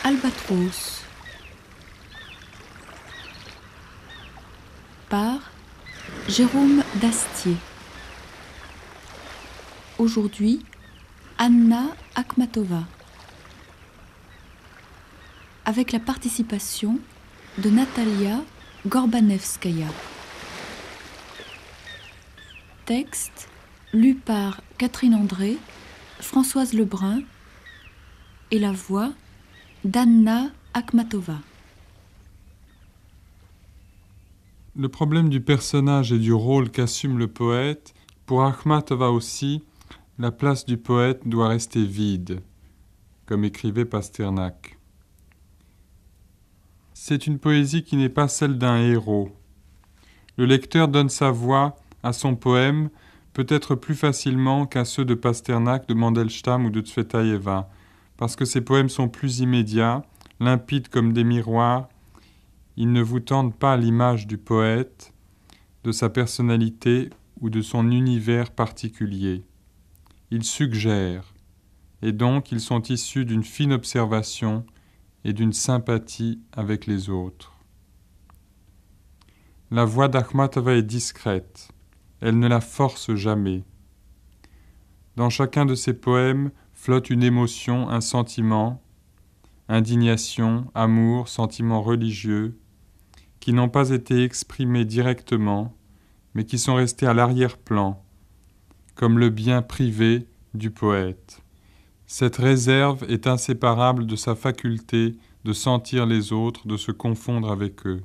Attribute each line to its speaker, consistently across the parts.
Speaker 1: Albatros par Jérôme Dastier. Aujourd'hui, Anna Akhmatova, avec la participation de Natalia Gorbanevskaya. Texte lu par Catherine André, Françoise Lebrun et la voix d'Anna Akhmatova.
Speaker 2: Le problème du personnage et du rôle qu'assume le poète, pour Akhmatova aussi, la place du poète doit rester vide, comme écrivait Pasternak. C'est une poésie qui n'est pas celle d'un héros. Le lecteur donne sa voix à son poème peut-être plus facilement qu'à ceux de Pasternak, de Mandelstam ou de Tsvetaeva, parce que ces poèmes sont plus immédiats, limpides comme des miroirs. Ils ne vous tendent pas à l'image du poète, de sa personnalité ou de son univers particulier. Ils suggèrent, et donc ils sont issus d'une fine observation et d'une sympathie avec les autres. La voix d'Akhmatova est discrète, elle ne la force jamais. Dans chacun de ses poèmes flotte une émotion, un sentiment, indignation, amour, sentiment religieux, qui n'ont pas été exprimés directement, mais qui sont restés à l'arrière-plan, comme le bien privé du poète. Cette réserve est inséparable de sa faculté de sentir les autres, de se confondre avec eux.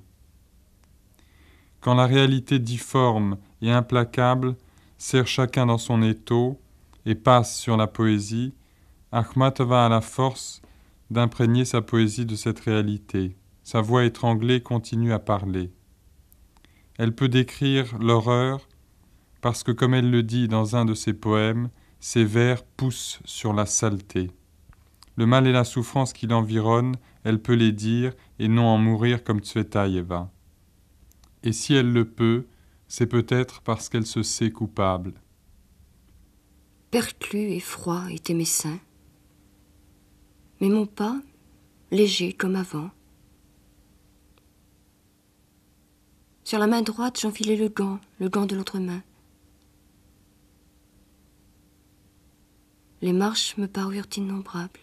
Speaker 2: Quand la réalité difforme et implacable serre chacun dans son étau et passe sur la poésie, Akhmatova a la force d'imprégner sa poésie de cette réalité. Sa voix étranglée continue à parler. Elle peut décrire l'horreur parce que, comme elle le dit dans un de ses poèmes, ses vers poussent sur la saleté. Le mal et la souffrance qui l'environnent, elle peut les dire et non en mourir comme Tsvetaeva. Et si elle le peut, c'est peut-être parce qu'elle se sait coupable.
Speaker 3: Perclus et froid étaient mes seins, mais mon pas, léger comme avant. Sur la main droite, j'enfilai le gant de l'autre main. Les marches me parurent innombrables,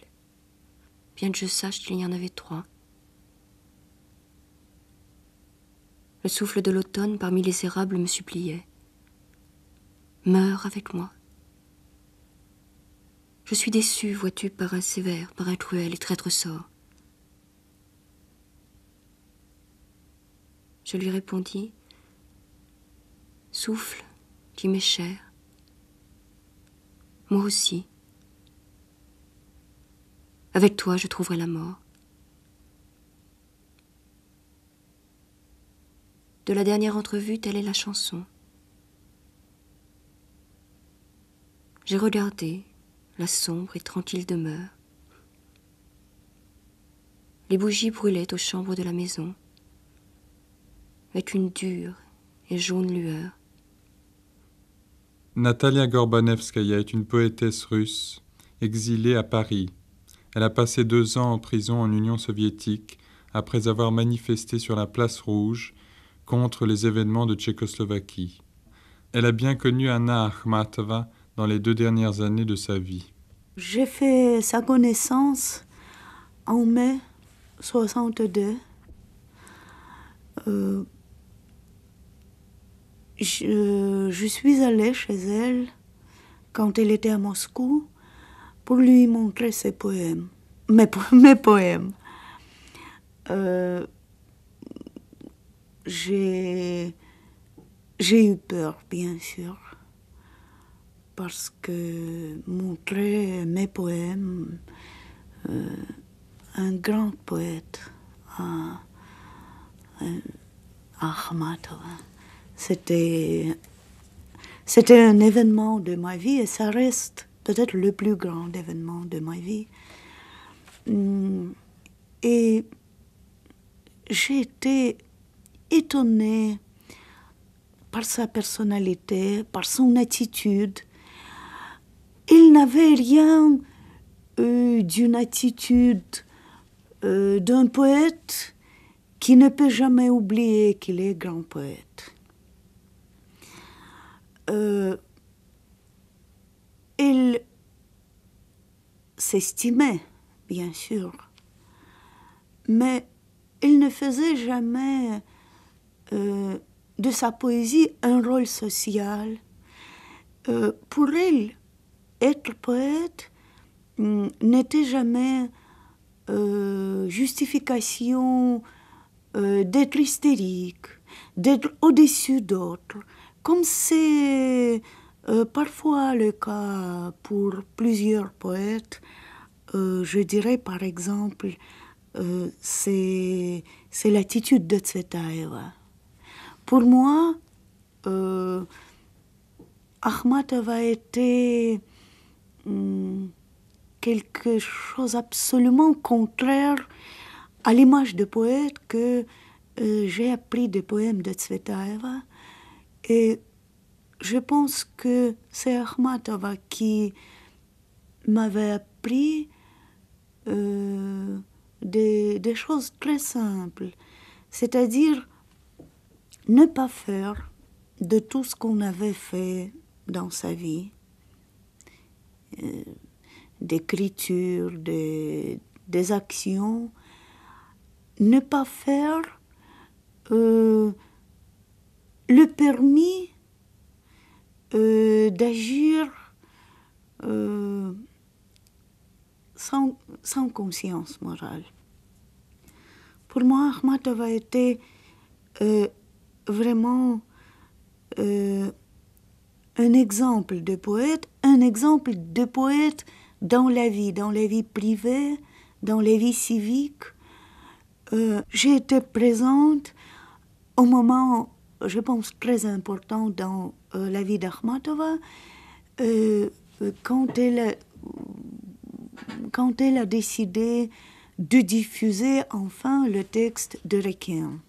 Speaker 3: bien que je sache qu'il y en avait 3. Le souffle de l'automne parmi les érables me suppliait. Meurs avec moi. Je suis déçu, vois-tu, par un sévère, par un cruel et traître sort. Je lui répondis, souffle qui m'est cher. Moi aussi. Avec toi, je trouverai la mort. De la dernière entrevue, telle est la chanson. J'ai regardé la sombre et tranquille demeure. Les bougies brûlaient aux chambres de la maison, avec une dure et jaune lueur.
Speaker 2: Natalia Gorbanevskaya est une poétesse russe, exilée à Paris. Elle a passé 2 ans en prison en Union soviétique après avoir manifesté sur la place Rouge contre les événements de Tchécoslovaquie. Elle a bien connu Anna Akhmatova dans les 2 dernières années de sa vie.
Speaker 4: J'ai fait sa connaissance en mai 1962. Je suis allée chez elle quand elle était à Moscou pour lui montrer ses poèmes, mes poèmes. J'ai eu peur, bien sûr, parce que montrer mes poèmes un grand poète, Akhmatova, c'était un événement de ma vie et ça reste peut-être le plus grand événement de ma vie. Et j'ai été étonnée par sa personnalité, par son attitude. Il n'avait rien d'une attitude d'un poète qui ne peut jamais oublier qu'il est grand poète. Il s'estimait, bien sûr, mais il ne faisait jamais de sa poésie un rôle social. Pour il, être poète n'était jamais justification d'être hystérique, d'être au-dessus d'autres, comme c'est parfois le cas pour plusieurs poètes. Je dirais par exemple, c'est l'attitude de Tsvetaeva. Pour moi, Akhmatova était quelque chose absolument contraire à l'image de poète que j'ai appris des poèmes de Tsvetaeva. Et je pense que c'est Akhmatova qui m'avait appris des choses très simples, c'est-à-dire ne pas faire de tout ce qu'on avait fait dans sa vie, d'écriture, des actions, ne pas faire le permis d'agir sans conscience morale. Pour moi, Akhmatova était vraiment un exemple de poète, dans la vie privée, dans la vie civique. J'ai été présente au moment, je pense, très important dans la vie d'Akhmatova, quand elle a décidé de diffuser enfin le texte de Requiem.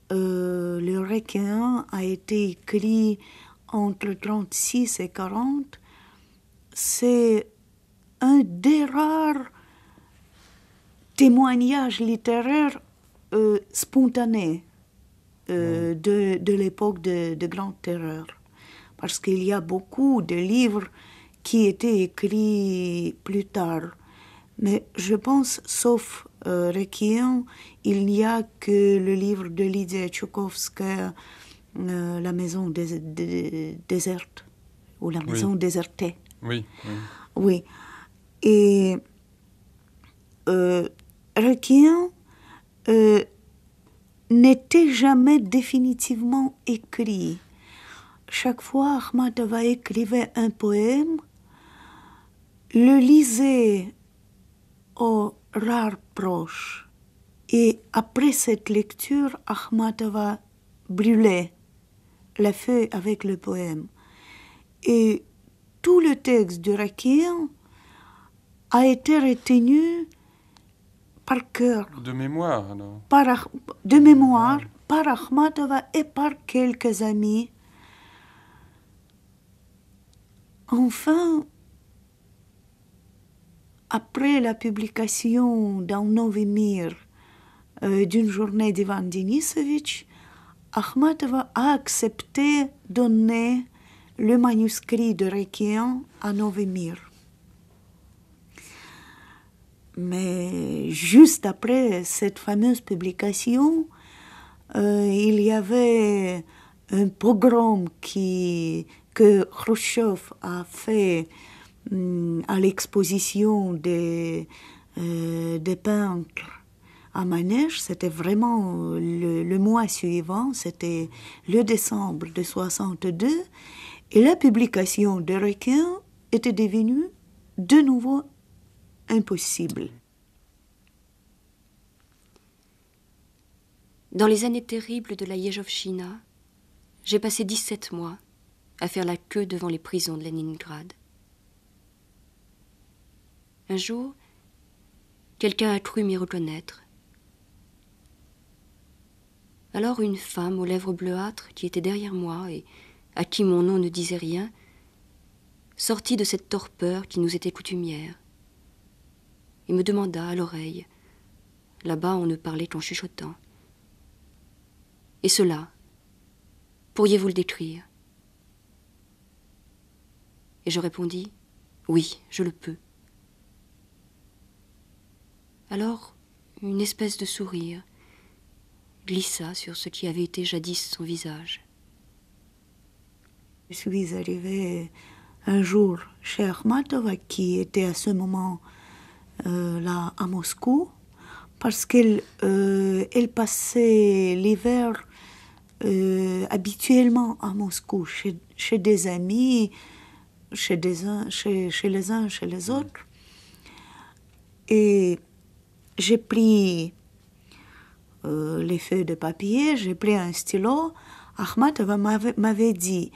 Speaker 4: Le Requiem a été écrit entre 1936 et 1940. C'est un des rares témoignages littéraires spontanés de l'époque de Grande Terreur. Parce qu'il y a beaucoup de livres qui étaient écrits plus tard. Mais je pense, sauf Requiem, il n'y a que le livre de Lydia Tchoukovskaya, La maison déserte, ou La maison désertée.
Speaker 2: Oui.
Speaker 4: Oui. Et Requiem n'était jamais définitivement écrit. Chaque fois, Akhmatova écrivait un poème, le lisait aux rares proches. Et après cette lecture, Akhmatova brûlait la feuille avec le poème. Et tout le texte de Requiem a été retenu par cœur.
Speaker 2: De mémoire, alors.
Speaker 4: De mémoire, par Akhmatova et par quelques amis. Enfin, après la publication dans Novi Mir d'une journée d'Ivan Denisovitch, Akhmatova a accepté de donner le manuscrit de Requiem à Novi Mir. Mais juste après cette fameuse publication, il y avait un pogrom que Khrouchtchev a fait à l'exposition des peintres à Manège. C'était vraiment le mois suivant, c'était le décembre de 1962, et la publication de Requiem était devenue de nouveau impossible.
Speaker 3: Dans les années terribles de la Yezhovchina, j'ai passé 17 mois à faire la queue devant les prisons de Leningrad. Un jour, quelqu'un a cru m'y reconnaître. Alors une femme aux lèvres bleuâtres qui était derrière moi et à qui mon nom ne disait rien, sortit de cette torpeur qui nous était coutumière. et me demanda à l'oreille. Là-bas, on ne parlait qu'en chuchotant. Et cela, pourriez-vous le décrire? Et je répondis, oui, je le peux. Alors, une espèce de sourire glissa sur ce qui avait été jadis son visage.
Speaker 4: Je suis arrivée un jour chez Akhmatova, qui était à ce moment là à Moscou, parce qu'elle elle passait l'hiver habituellement à Moscou, chez des amis, chez les uns, chez les autres. Et j'ai pris les feuilles de papier, j'ai pris un stylo. Akhmatova m'avait dit,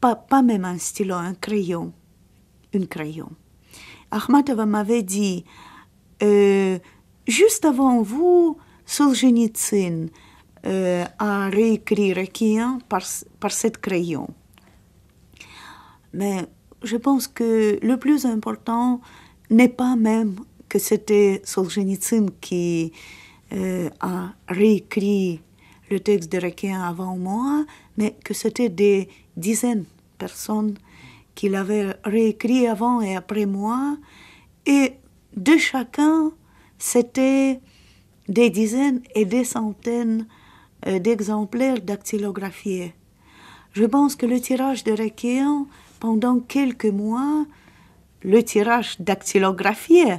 Speaker 4: pas même un stylo, un crayon. Akhmatova m'avait dit, juste avant vous, Solzhenitsyn a réécrit Requiem par cette crayon. Mais je pense que le plus important n'est pas même que c'était Solzhenitsyn qui a réécrit le texte de Requiem avant moi, mais que c'était des dizaines de personnes qui l'avaient réécrit avant et après moi, et de chacun, c'était des dizaines et des centaines d'exemplaires dactylographiés. Je pense que le tirage de Requiem, pendant quelques mois, le tirage dactylographié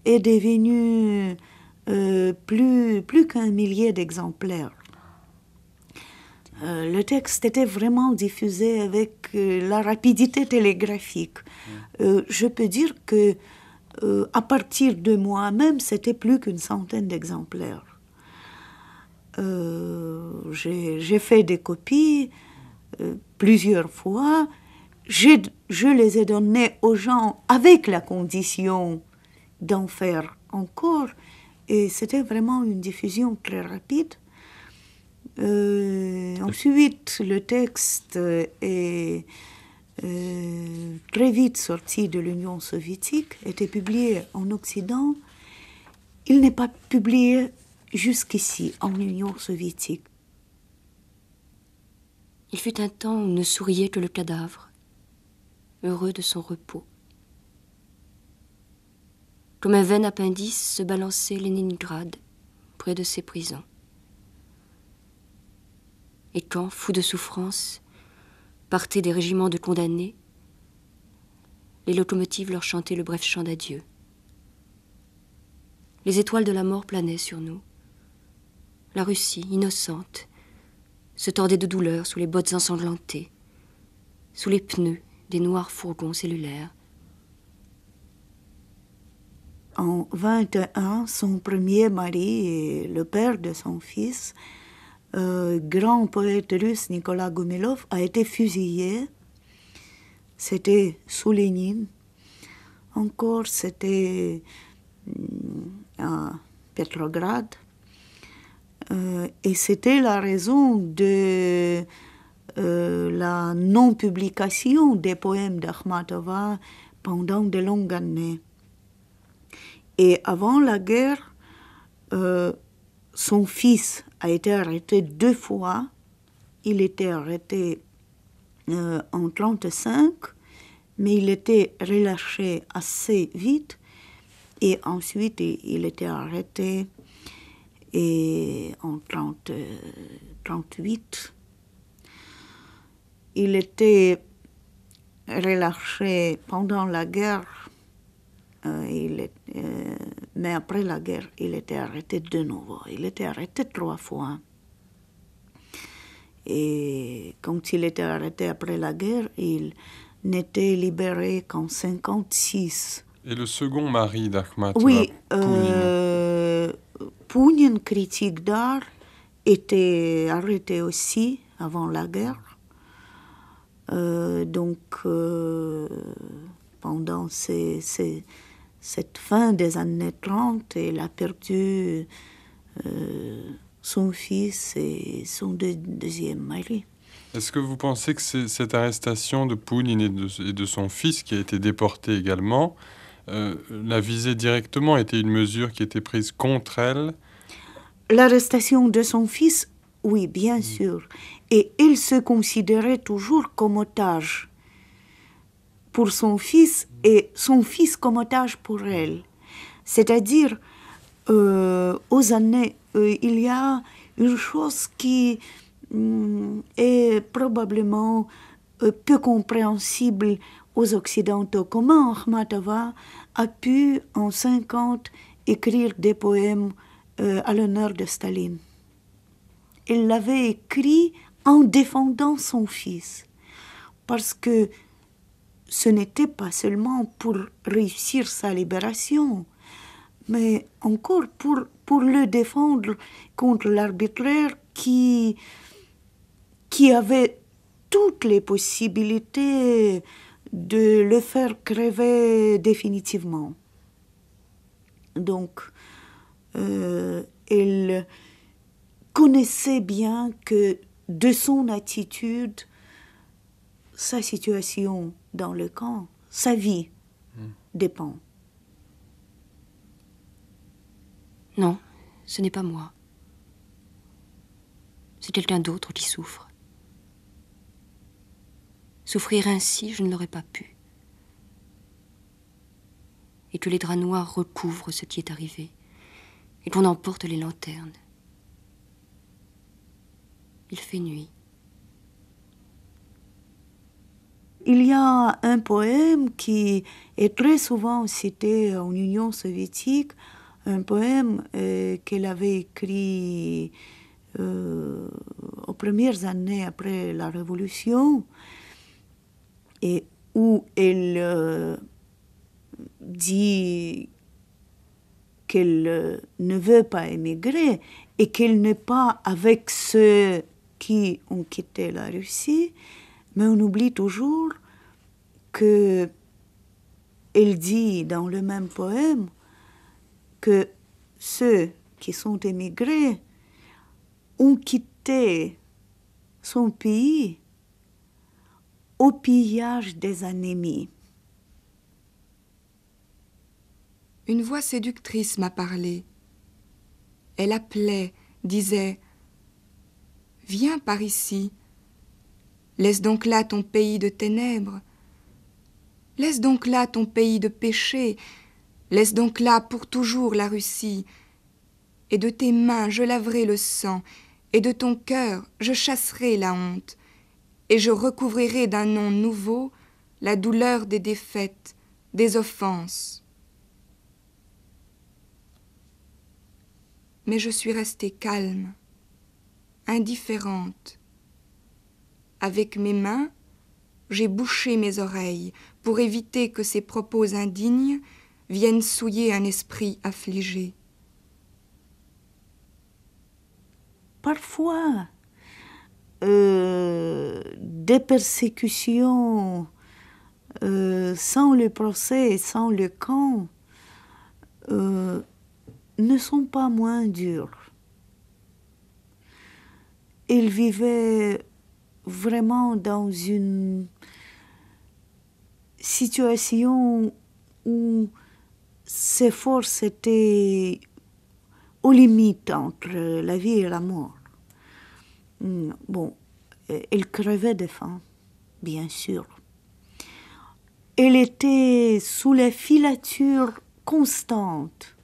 Speaker 4: est devenu plus qu'un millier d'exemplaires. Le texte était vraiment diffusé avec la rapidité télégraphique. Je peux dire que à partir de moi-même, c'était plus qu'une centaine d'exemplaires. J'ai fait des copies plusieurs fois. Je les ai données aux gens avec la condition d'en faire encore. Et c'était vraiment une diffusion très rapide. Ensuite, le texte est très vite sorti de l'Union soviétique, était publié en Occident. Il n'est pas publié jusqu'ici, en Union soviétique.
Speaker 3: Il fut un temps où ne souriait que le cadavre, heureux de son repos. Comme un vain appendice se balançait Leningrad, près de ses prisons. Et quand, fous de souffrance, partaient des régiments de condamnés, les locomotives leur chantaient le bref chant d'adieu. Les étoiles de la mort planaient sur nous. La Russie, innocente, se tordait de douleur sous les bottes ensanglantées, sous les pneus des noirs fourgons cellulaires.
Speaker 4: En 1921, son premier mari et le père de son fils, grand poète russe Nicolas Gomilov, a été fusillé. C'était sous Lénine. Encore, c'était à Petrograd. Et c'était la raison de la non-publication des poèmes d'Akhmatova pendant de longues années. Et avant la guerre, son fils a été arrêté 2 fois. Il était arrêté en 1935, mais il était relâché assez vite. Et ensuite, il était arrêté en 1938. Il était relâché pendant la guerre. Mais après la guerre, il était arrêté de nouveau. Il était arrêté 3 fois. Et quand il était arrêté après la guerre, il n'était libéré qu'en 1956.
Speaker 2: Et le second mari d'Akhmatova,
Speaker 4: Oui,
Speaker 2: Pounin.
Speaker 4: Pounin, critique d'art, était arrêté aussi avant la guerre. Donc, pendant cette fin des années 30, il a perdu son fils et son deuxième mari.
Speaker 2: Est-ce que vous pensez que cette arrestation de Pounin et de son fils, qui a été déporté également, la viser directement était une mesure qui était prise contre elle.
Speaker 4: L'arrestation de son fils, oui, bien sûr. Et il se considérait toujours comme otage pour son fils et son fils comme otage pour elle. C'est-à-dire, aux années, il y a une chose qui est probablement peu compréhensible aux Occidentaux. Comment Akhmatova a pu, en 1950, écrire des poèmes à l'honneur de Staline? Elle l'avait écrit en défendant son fils, parce que ce n'était pas seulement pour réussir sa libération, mais encore pour le défendre contre l'arbitraire qui avait toutes les possibilités de le faire crever définitivement. Donc, elle connaissait bien que de son attitude, sa situation dans le camp, sa vie dépend.
Speaker 3: Non, ce n'est pas moi. C'est quelqu'un d'autre qui souffre. Souffrir ainsi, je ne l'aurais pas pu. Et que les draps noirs recouvrent ce qui est arrivé, et qu'on emporte les lanternes. Il fait nuit.
Speaker 4: Il y a un poème qui est très souvent cité en Union soviétique, un poème qu'elle avait écrit aux premières années après la Révolution, et où elle dit qu'elle ne veut pas émigrer et qu'elle n'est pas avec ceux qui ont quitté la Russie, mais on oublie toujours qu'elle dit dans le même poème que ceux qui sont émigrés ont quitté son pays au pillage des ennemis.
Speaker 5: Une voix séductrice m'a parlé. Elle appelait, disait « Viens par ici, laisse donc là ton pays de ténèbres, laisse donc là ton pays de péché, laisse donc là pour toujours la Russie, et de tes mains je laverai le sang, et de ton cœur je chasserai la honte, et je recouvrirai d'un nom nouveau la douleur des défaites, des offenses. » Mais je suis restée calme, indifférente. Avec mes mains, j'ai bouché mes oreilles pour éviter que ces propos indignes viennent souiller un esprit affligé.
Speaker 4: Parfois, des persécutions sans le procès, sans le camp, ne sont pas moins dures. Il vivait vraiment dans une situation où ses forces étaient aux limites entre la vie et la mort. Bon, elle crevait de faim, bien sûr. Elle était sous la filature constante.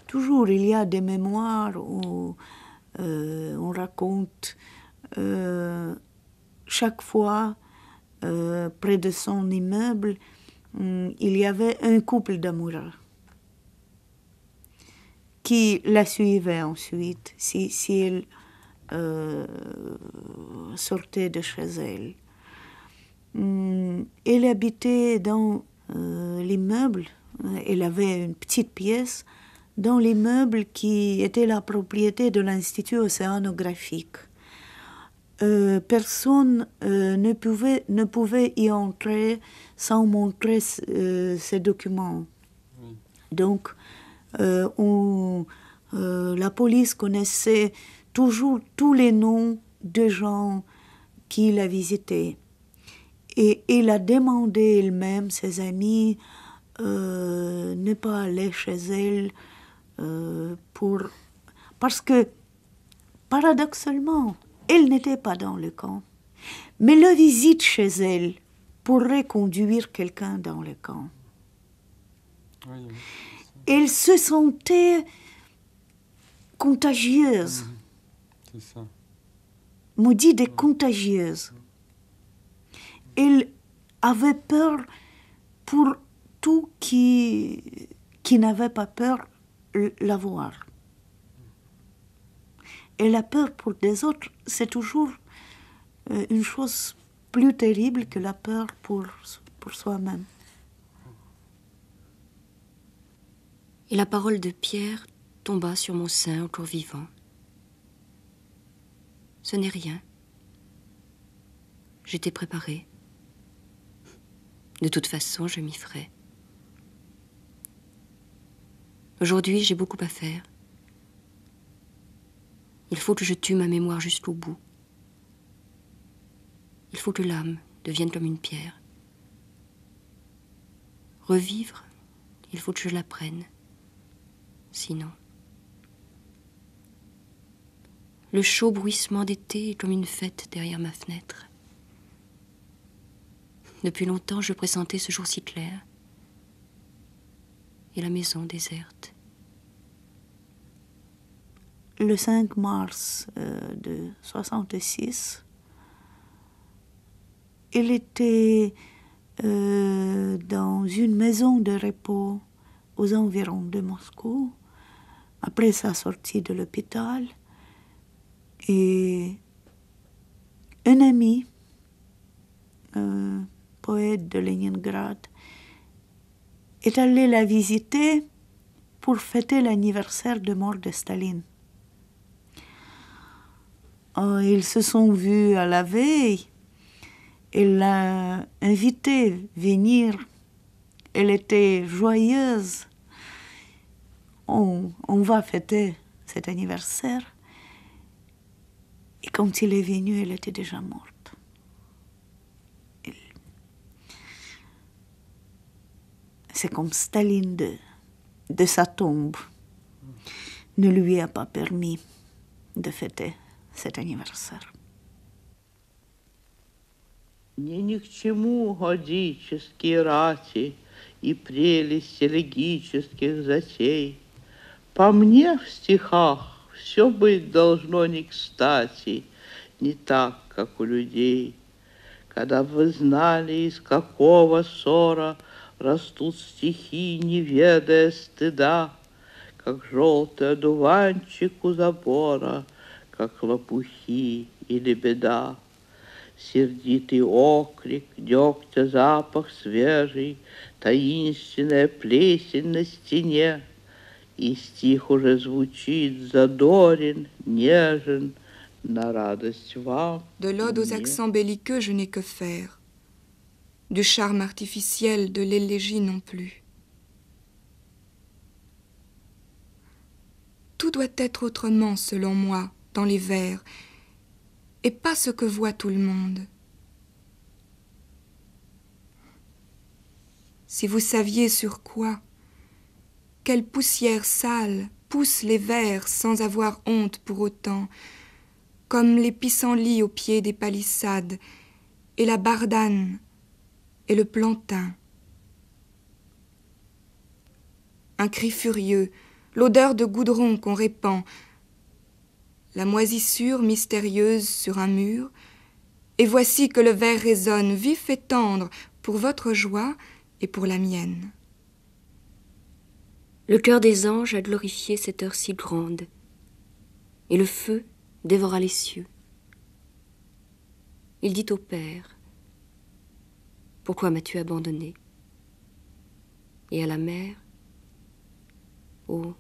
Speaker 4: Toujours, il y a des mémoires où on raconte chaque fois, près de son immeuble, il y avait un couple d'amoureux qui la suivait ensuite si elle sortait de chez elle. Elle habitait dans l'immeuble, elle avait une petite pièce dans l'immeuble qui était la propriété de l'Institut océanographique. Personne ne pouvait y entrer sans montrer ces documents. Donc, la police connaissait toujours tous les noms de gens qui la visitaient. Et elle a demandé elle-même, ses amis, ne pas aller chez elle parce que, paradoxalement, elle n'était pas dans le camp. Mais la visite chez elle pourrait conduire quelqu'un dans le camp.
Speaker 2: Oui, oui.
Speaker 4: Elle se sentait contagieuse.
Speaker 2: C'est ça.
Speaker 4: Maudite et contagieuse. Elle avait peur pour tout qui n'avait pas peur la voir. Et la peur pour des autres, c'est toujours une chose plus terrible que la peur pour soi-même.
Speaker 3: Et la parole de Pierre tomba sur mon sein encore vivant. Ce n'est rien. J'étais préparée. De toute façon, je m'y ferai. Aujourd'hui, j'ai beaucoup à faire. Il faut que je tue ma mémoire jusqu'au bout. Il faut que l'âme devienne comme une pierre. Revivre, il faut que je l'apprenne. Sinon... Le chaud bruissement d'été est comme une fête derrière ma fenêtre. Depuis longtemps, je pressentais ce jour si clair. Et la maison déserte.
Speaker 4: Le 5 mars de 1966, il était dans une maison de repos aux environs de Moscou, après sa sortie de l'hôpital. Et un ami, poète de Leningrad, est allé la visiter pour fêter l'anniversaire de mort de Staline. Ils se sont vus à la veille. Elle l'a invitée à venir. Elle était joyeuse. On va fêter cet anniversaire. Et quand il est venu, elle était déjà morte. C'est comme Staline de sa tombe ne lui a pas permis de fêter cet anniversaire.
Speaker 6: Мне ни к чему годические рати и прелесть элегических затей. По мне в стихах все быть должно не кстати, не так, как у людей. Когда бы вы знали, из какого ссора растут стихи, не ведая стыда, как желтый одуванчик у забора, как лопухи или беда. Сердитый окрик, дегтя запах свежий, таинственная плесень на стене. И стих уже звучит задорен, нежен, на радость вам.
Speaker 5: De l'ode aux accents belliqueux, je n'ai que faire. Du charme artificiel de l'élégie non plus. Tout doit être autrement, selon moi, dans les vers, et pas ce que voit tout le monde. Si vous saviez sur quoi, quelle poussière sale pousse les vers sans avoir honte pour autant, comme les pissenlits au pied des palissades, et la bardane, et le plantain. Un cri furieux, l'odeur de goudron qu'on répand, la moisissure mystérieuse sur un mur, et voici que le vers résonne vif et tendre pour votre joie et pour la mienne.
Speaker 3: Le cœur des anges a glorifié cette heure si grande, et le feu dévora les cieux. Il dit au Père, « Pourquoi m'as-tu abandonné ?» Et à la mère, « Oh,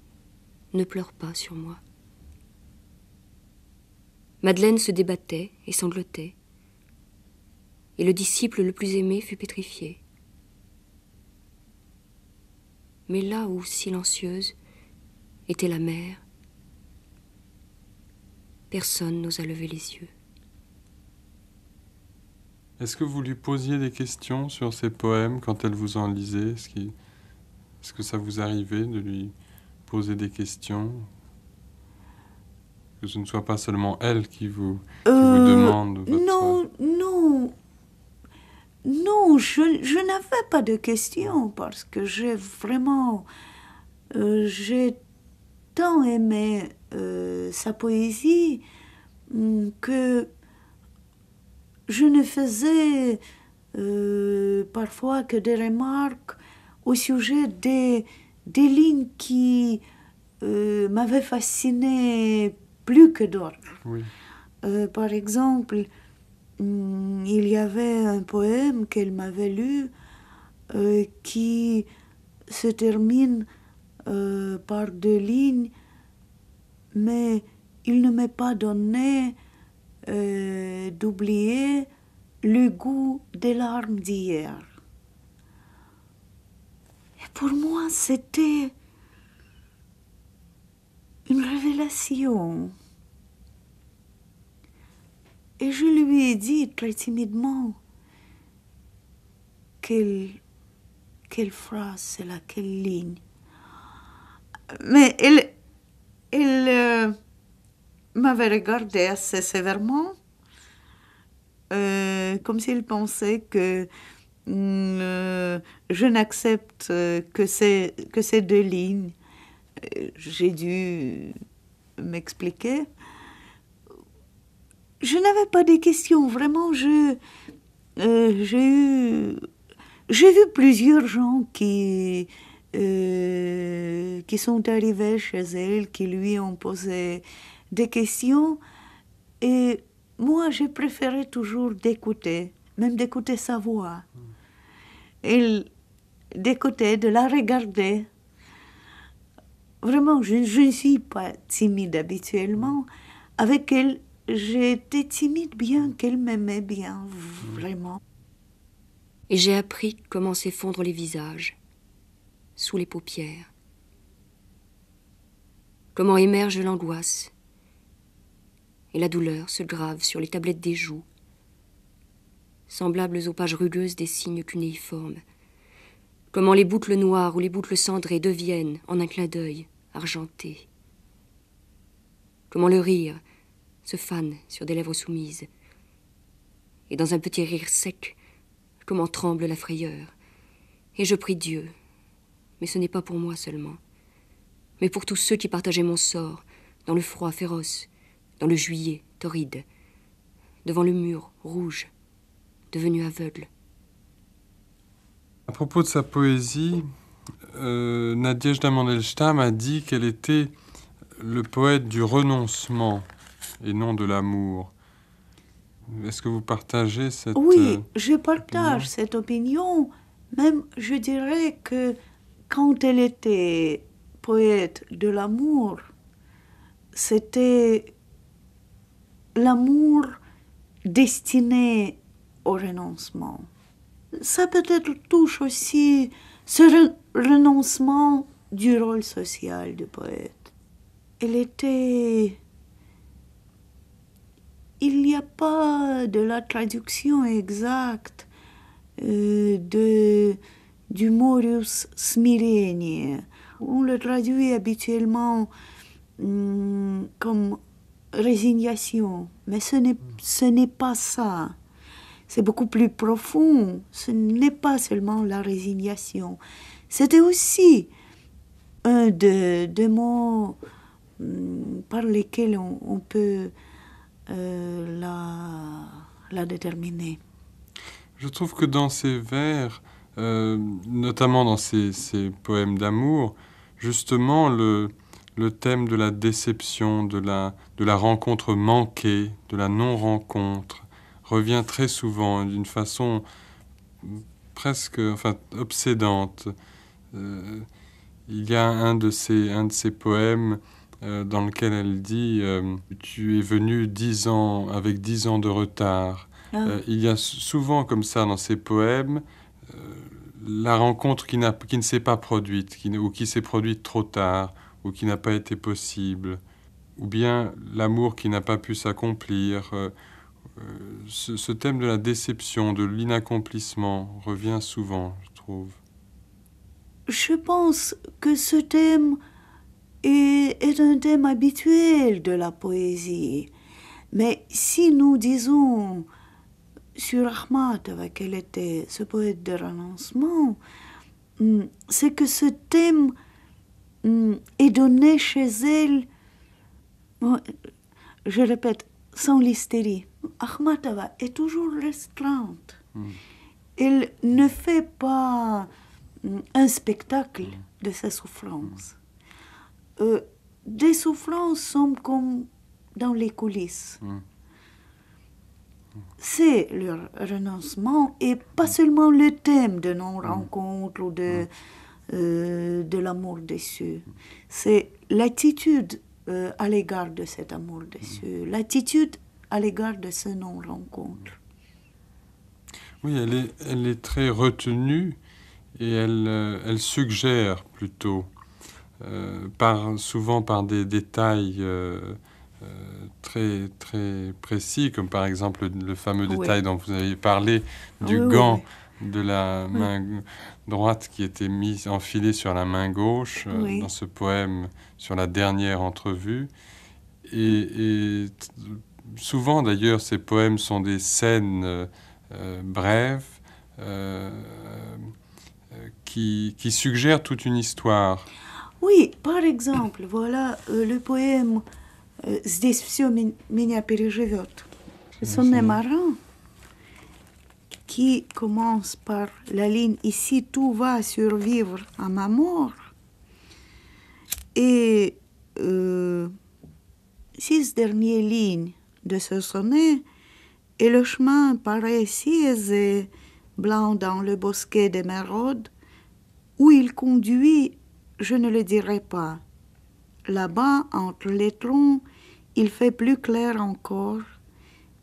Speaker 3: ne pleure pas sur moi. » Madeleine se débattait et sanglotait, et le disciple le plus aimé fut pétrifié. Mais là où, silencieuse, était la mère, personne n'osa lever les yeux.
Speaker 2: Est-ce que vous lui posiez des questions sur ses poèmes quand elle vous en lisait? Est-ce que ça vous arrivait de lui poser des questions? Que ce ne soit pas seulement elle qui vous demande votre...
Speaker 4: Non, je n'avais pas de questions parce que j'ai tant aimé sa poésie que je ne faisais parfois que des remarques au sujet des lignes qui m'avaient fasciné plus que d'autres.
Speaker 2: Oui.
Speaker 4: Par exemple, il y avait un poème qu'elle m'avait lu qui se termine par 2 lignes, mais il ne m'est pas donné d'oublier le goût des larmes d'hier. Et pour moi, c'était une révélation. Et je lui ai dit très timidement quelle phrase c'est là, quelle ligne. Mais elle m'avait regardé assez sévèrement, comme s'il pensait que je n'accepte que ces 2 lignes. J'ai dû m'expliquer. Je n'avais pas de questions, vraiment. J'ai vu plusieurs gens qui sont arrivés chez elle, qui lui ont posé des questions, et moi, j'ai préféré toujours d'écouter, même d'écouter sa voix, et d'écouter, de la regarder. Vraiment, je ne suis pas timide habituellement. Avec elle, j'étais timide bien qu'elle m'aimait bien, vraiment.
Speaker 3: Et j'ai appris comment s'effondrent les visages, sous les paupières. Comment émerge l'angoisse, et la douleur se grave sur les tablettes des joues, semblables aux pages rugueuses des signes cunéiformes. Comment les boucles noires ou les boucles cendrées deviennent, en un clin d'œil, argentées. Comment le rire se fane sur des lèvres soumises. Et dans un petit rire sec, comment tremble la frayeur. Et je prie Dieu, mais ce n'est pas pour moi seulement, mais pour tous ceux qui partageaient mon sort, dans le froid féroce, dans le juillet torride, devant le mur rouge, devenu aveugle.
Speaker 2: À propos de sa poésie, Nadezhda Mandelstam a dit qu'elle était le poète du renoncement et non de l'amour. Est-ce que vous partagez cette
Speaker 4: Oui, je partage
Speaker 2: opinion?
Speaker 4: cette opinion. Même, je dirais que quand elle était poète de l'amour, c'était l'amour destiné au renoncement. Ça peut-être touche aussi ce renoncement du rôle social du poète. Il n'y a pas de la traduction exacte du morius smirenie. On le traduit habituellement comme résignation, mais ce n'est pas ça. C'est beaucoup plus profond. Ce n'est pas seulement la résignation. C'était aussi un des mots par lesquels on peut la déterminer.
Speaker 2: Je trouve que dans ses vers, notamment dans ses poèmes d'amour, justement le thème de la déception, de la rencontre manquée, de la non-rencontre, revient très souvent d'une façon presque obsédante. Il y a un de ces poèmes dans lequel elle dit tu es venu 10 ans avec 10 ans de retard. Il y a souvent comme ça dans ces poèmes la rencontre qui ne s'est pas produite, ou qui s'est produite trop tard, ou qui n'a pas été possible, ou bien l'amour qui n'a pas pu s'accomplir. Ce thème de la déception, de l'inaccomplissement revient souvent, je trouve.
Speaker 4: Je pense que ce thème est un thème habituel de la poésie. Mais si nous disons sur Akhmatova qu'elle était ce poète de renoncement, c'est que ce thème est donné chez elle, je répète, sans l'hystérie. Akhmatova est toujours restreinte. Elle ne fait pas un spectacle de sa souffrance. Des souffrances sont comme dans les coulisses. C'est le renoncement et pas seulement le thème de non-rencontre ou de l'amour déçu. C'est l'attitude à l'égard de cet amour déçu, l'attitude à l'égard de ce non-rencontre.
Speaker 2: Oui, elle est très retenue et elle suggère plutôt, souvent par des détails très, très précis, comme par exemple le fameux détail dont vous avez parlé, du gant de la main droite qui était enfilé sur la main gauche, dans ce poème sur la dernière entrevue. Et souvent, d'ailleurs, ces poèmes sont des scènes brèves qui suggèrent toute une histoire.
Speaker 4: Oui, par exemple, voilà le poème «Здесь всё меня переживет». Sonnet marin qui commence par la ligne «Ici tout va survivre à ma mort». Et 6 dernières lignes de ce sonnet, et le chemin paraît si aisé, blanc dans le bosquet d'émeraude, où il conduit, je ne le dirai pas. Là-bas, entre les troncs, il fait plus clair encore,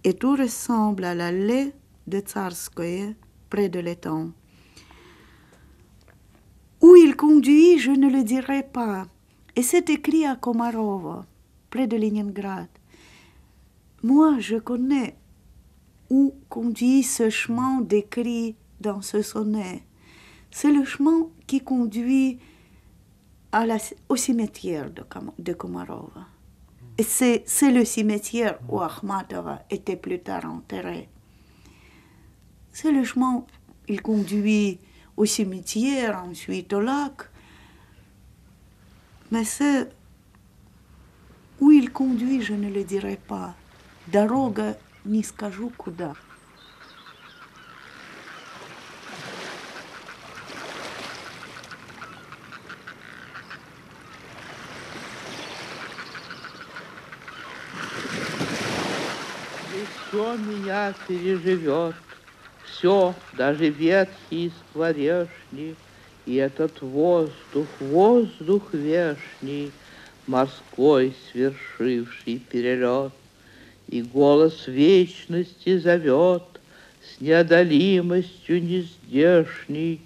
Speaker 4: et tout ressemble à l'allée de Tsarskoye, près de l'étang. Où il conduit, je ne le dirai pas. Et c'est écrit à Komarovo, près de Leningrad. Moi, je connais où conduit ce chemin décrit dans ce sonnet. C'est le chemin qui conduit au cimetière de Komarov. Et c'est le cimetière où Akhmatova était plus tard enterrée. C'est le chemin, il conduit au cimetière, ensuite au lac. Mais c'est où il conduit, je ne le dirai pas. Дорога не скажу куда.
Speaker 6: Все меня переживет, все, даже ветхий скворечник, и этот воздух, воздух вешний, морской свершивший перелет, и голос вечности зовет с неодолимостью нездешней,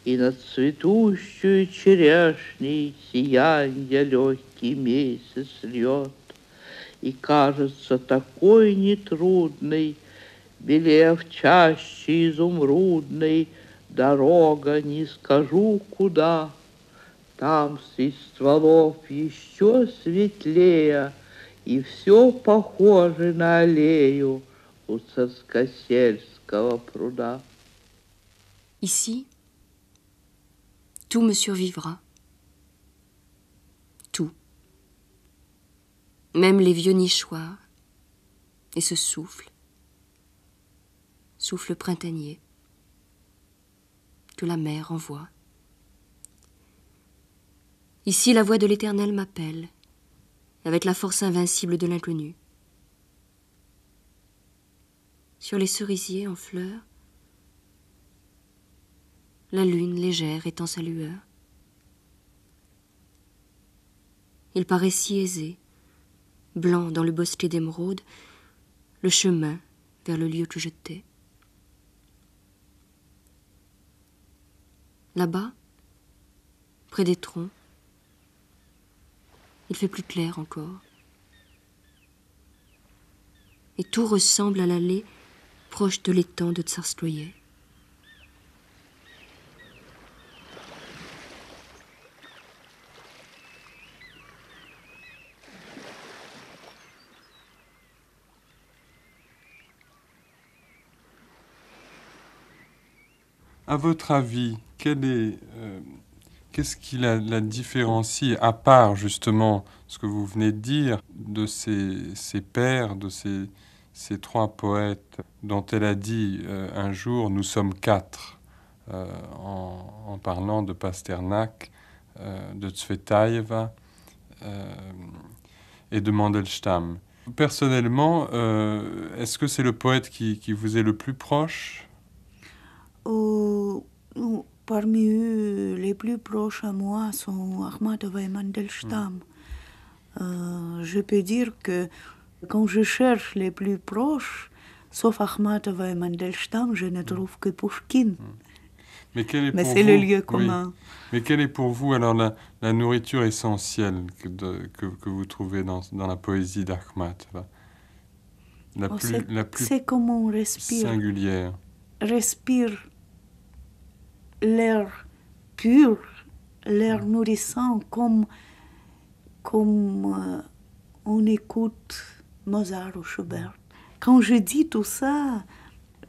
Speaker 6: и над цветущую черешней сиянья легкий месяц льет. И кажется такой нетрудной, белев чаще изумрудной, дорога не скажу куда. Там среди стволов еще светлее, и все похоже на аллею у Царскосельского пруда.
Speaker 3: Ici, tout me survivra. Tout. Même les vieux nichoirs et ce souffle printanier que la mer envoie. Ici, la voix de l'Éternel m'appelle, avec la force invincible de l'inconnu. Sur les cerisiers en fleurs, la lune légère étend sa lueur. Il paraît si aisé, blanc dans le bosquet d'émeraude, le chemin vers le lieu que je tais. Là-bas, près des troncs, il fait plus clair encore. Et tout ressemble à l'allée proche de l'étang de Tsarskoye.
Speaker 2: À votre avis, qu'est-ce qui la différencie, à part justement ce que vous venez de dire, de ces pères, de ces trois poètes dont elle a dit un jour « nous sommes quatre » en parlant de Pasternak, de Tsvetaeva et de Mandelstam. Personnellement, est-ce que c'est le poète qui vous est le plus proche ?
Speaker 4: Parmi eux, les plus proches à moi sont Akhmatova et Mandelstam. Je peux dire que quand je cherche les plus proches, sauf Akhmatova et Mandelstam, je ne trouve que Pouchkine.
Speaker 2: Mais
Speaker 4: c'est le lieu commun.
Speaker 2: Oui. Mais quelle est pour vous alors la nourriture essentielle que vous trouvez dans la poésie d'Akhmatova, la plus
Speaker 4: c'est comme on respire.
Speaker 2: Singulière.
Speaker 4: Respire l'air pur, l'air nourrissant, comme on écoute Mozart ou Schubert. Quand je dis tout ça,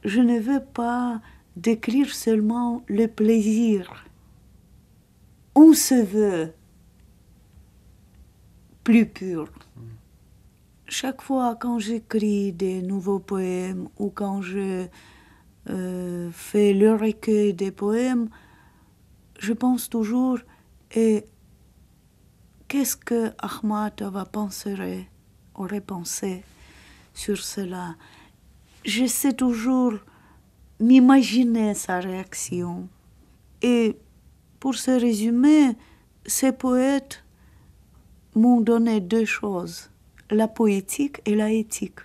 Speaker 4: je ne veux pas décrire seulement le plaisir. On se veut plus pur. Chaque fois quand j'écris des nouveaux poèmes ou quand je fais le recueil des poèmes, je pense toujours et qu'est-ce que Akhmatova aurait pensé sur cela. J'essaie toujours m'imaginer sa réaction. Et pour ce résumé, ces poètes m'ont donné deux choses, la poétique et la éthique.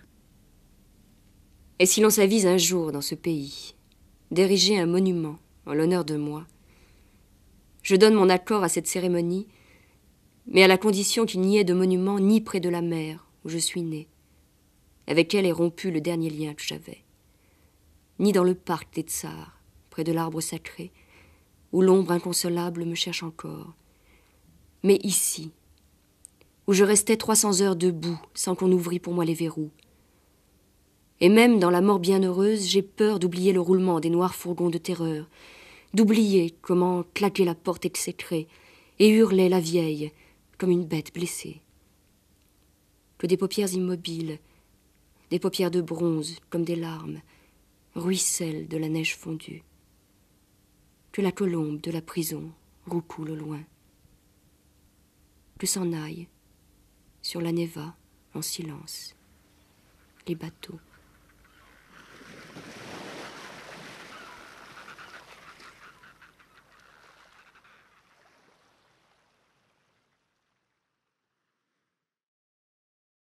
Speaker 3: Et si l'on s'avise un jour dans ce pays d'ériger un monument en l'honneur de moi, je donne mon accord à cette cérémonie, mais à la condition qu'il n'y ait de monument ni près de la mer où je suis né, avec elle est rompu le dernier lien que j'avais, ni dans le parc des Tsars, près de l'arbre sacré, où l'ombre inconsolable me cherche encore, mais ici, où je restais 300 heures debout sans qu'on ouvrît pour moi les verrous. Et même dans la mort bienheureuse, j'ai peur d'oublier le roulement des noirs fourgons de terreur, d'oublier comment claquait la porte exécrée et hurlait la vieille comme une bête blessée. Que des paupières immobiles, des paupières de bronze comme des larmes, ruissellent de la neige fondue. Que la colombe de la prison roucoule au loin. Que s'en aillent sur la Neva en silence les bateaux.